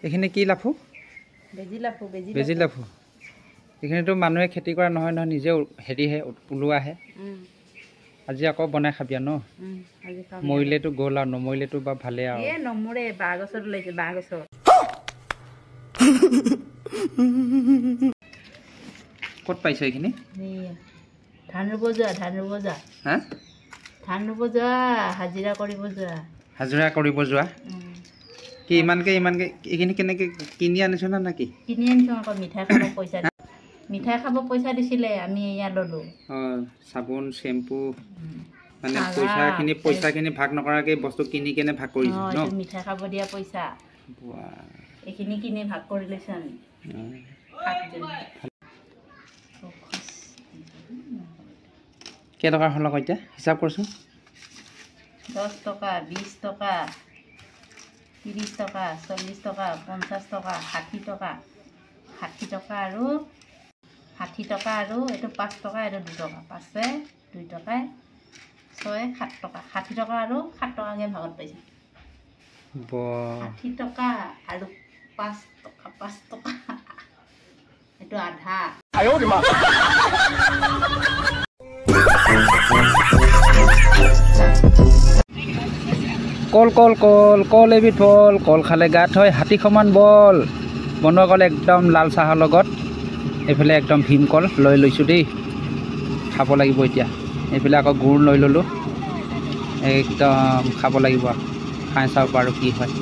এইখিনি কি লাফু বেজি লাফু এইখিনিতো মানুহে খেতি কৰা নহয় নহয় নিজে হেৰিহে ওলোৱাহে আজি আকৌ বনাই খাবিয়া ন মৰিলেতো গ'ল আৰু নমৰিলেতো বা ভালে আৰু নমৰে বাঁহ গছত ওলাইছে বাঁহ গছত ক'ত পাইছে এইখিনি ধান ৰুব যোৱা হা ধান ৰুব যোৱা হাজিৰা কৰিব যোৱা কি ইমানকে এইখিনি কেনেকে কিনি আনিছ না নাকি কিনি আনিছো আকৌ মিঠাই খাব পইচা দিছিলে আমি এয়া ললো চাবোন শ্বেম্পু মানে পইচাখিনি ভাগ নকৰাকে বস্তু কিনি কেনে ভাগ কৰিছো ন মিঠাই খাব দিয়া পইচা এইখিনি কিনি ভাগ কৰি লৈছো আমি কেইটকা হ'ল আকৌ এতিয়া হিচাপ কৰচোন 10 টকা 20 টকা 30 টকা 40 টকা 50 টকা 60 টকা আৰু 60 টকা আৰু এইটো 5 টকা এইটো 2 টকা 5 2 টকাই 6 7 টকা 60 টকা আৰু 7 টকাকে ভাগত পাইছোঁ 60 টকা আৰু 5 টকা এইটো আধা কল এবিধ বল কল খালে গাত হয় হাতী সমান বল বনোৱা কল একদম লাল চাহৰ লগত এইফালে একদম ভীমকল লৈ লৈছোঁ দেই খাব লাগিব এতিয়া এইফালে আকৌ গুড় লৈ ল'লোঁ একদম খাব লাগিব খাই চাব পাৰোঁ কি হয়